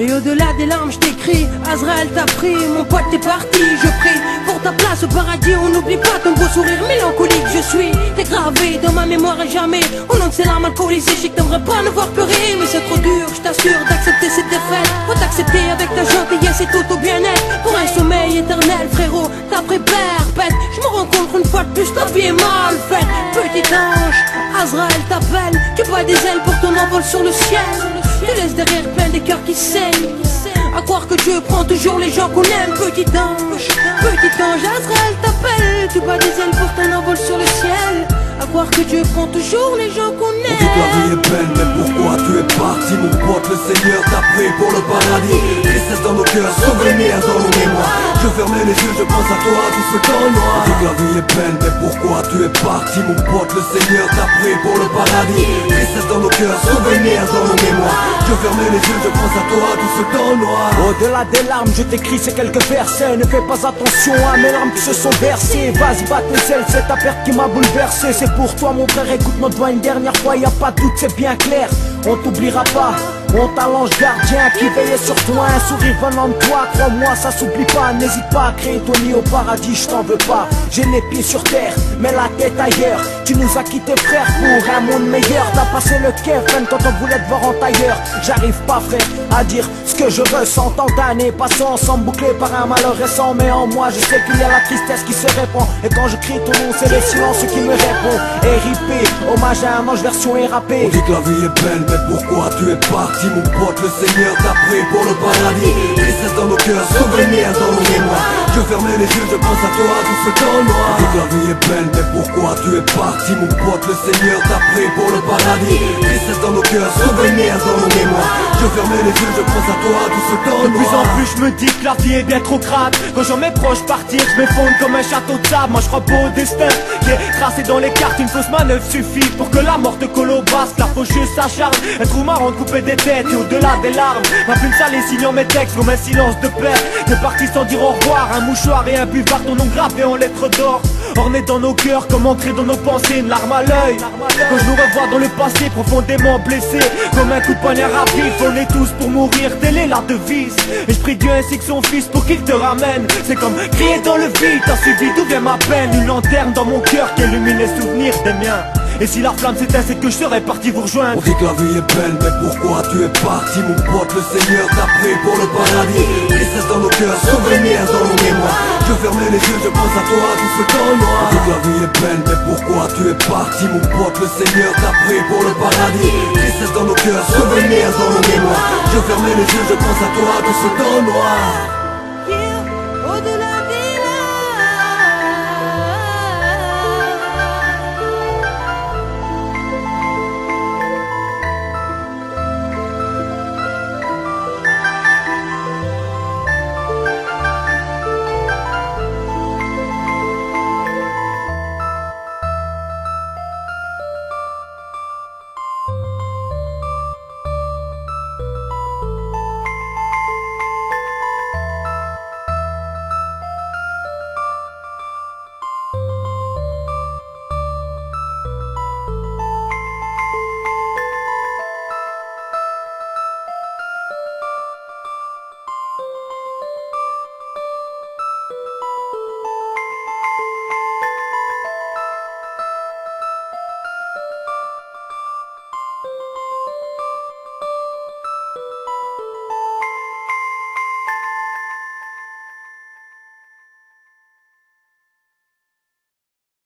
Et au-delà des larmes je t'écris, Azraël t'a pris, mon pote t'es parti, je prie pour ta place au paradis. On n'oublie pas ton beau sourire mélancolique. Je suis, t'es gravé dans ma mémoire à jamais. Au nom de ces larmes alcoolisées, je sais que t'aimerais pas nous voir pleurer, mais c'est trop dur, je t'assure d'accepter cette défaite. Faut t'accepter avec ta gentillesse et tout au bien-être. Pour un sommeil éternel frérot, t'as pris perpète. Je me rends compte qu'une fois de plus ta vie est mal faite. Petit ange, Azraël t'appelle. Tu bats des ailes pour ton envol sur le ciel. Tu laisses derrière plein des cœurs qui saignent. À croire que Dieu prend toujours les gens qu'on aime. Petit ange, Azraël t'appelle. Tu bats des ailes pour ton envol sur le ciel. À croire que Dieu prend toujours les gens qu'on aime. On dit que la vie est belle, mais pourquoi tu es parti? Mon pote, le Seigneur t'a pris pour le paradis. Tristesse dans nos cœurs, souvenir dans nos mémoires. Je ferme les yeux, je pense à toi, tout ce temps noir. On dit que la vie est belle, mais pourquoi tu es parti? Mon pote, le Seigneur t'a pris pour le paradis. Tristesse dans nos cœurs, souvenir dans nos mémoires. Je ferme les yeux, je pense à toi, tout ce temps noir. Au-delà des larmes, je t'écris ces quelques versets. Ne fais pas attention à mes larmes qui se sont versées. Vas-y, bat tes ailes, c'est ta perte qui m'a bouleversé. C'est pour toi mon frère, écoute-moi devant une dernière fois. Y a pas de doute, c'est bien clair, on t'oubliera pas. On t'a l'ange gardien qui veillait sur toi. Un sourire venant de toi, crois-moi ça s'oublie pas. N'hésite pas à créer ton lit au paradis, je t'en veux pas. J'ai les pieds sur terre, mais la tête ailleurs. Tu nous as quittés frère pour un monde meilleur. T'as passé le quai, même quand on voulait te voir en tailleur. J'arrive pas frère à dire ce que je ressens. Tant d'années passées ensemble, bouclées par un malheur récent. Mais en moi je sais qu'il y a la tristesse qui se répand. Et quand je crie ton nom, c'est le silence qui me répond. R.I.P, hommage à un ange version RAP. On dit que la vie est belle, mais pourquoi tu es parti? Mon pote, le Seigneur t'a pris pour le paradis. Tristesse dans nos cœurs, souvenir dans nos mémoires. Je ferme les yeux, je pense à toi, tout ce temps noir. On dit que la vie est belle, mais pourquoi tu es parti? Mon pote, le Seigneur t'a pris pour le paradis. Tristesse dans nos cœurs, souvenir dans nos mémoires. Je ferme les yeux, je pense à toi, tout ce temps noir. De plus en plus je me dis que la vie est bien trop crade. Quand j'en mes proches partir, je m'effondre comme un château de sable. Moi je crois pas au destin qui est tracé dans les cartes. Une fausse manœuvre suffit pour que la mort te colobasse. La faucheuse s'acharne, un trou marrant de couper des têtes. Et au-delà des larmes, ma plume sale et signant mes textes comme un silence de père. T'es parti sans dire au revoir, un mouchoir et un buvard, ton nom gravé en lettres d'or. Orné dans nos cœurs, comme ancré dans nos pensées, une larme à l'œil. Quand je nous revois dans le passé, profondément blessé, comme un coup de poignard rapide. On est tous pour mourir, telle est la devise. Et je prie Dieu ainsi que son fils pour qu'il te ramène. C'est comme crier dans le vide, t'as suivi d'où vient ma peine. Une lanterne dans mon cœur qui illumine les souvenirs des miens. Et si la flamme s'éteint, c'est que je serais parti vous rejoindre. On dit que la vie est belle, mais pourquoi tu es parti? Mon pote, le Seigneur t'a pris pour le paradis. Tristesse dans nos cœurs, souvenir dans nos mémoires. Je ferme les yeux, je pense à toi, tout ce temps noir. On dit que la vie est belle, mais pourquoi tu es parti? Mon pote, le Seigneur t'a pris pour le paradis. Tristesse dans nos cœurs, souvenir dans nos mémoires. Je ferme les yeux, je pense à toi, tout ce temps noir.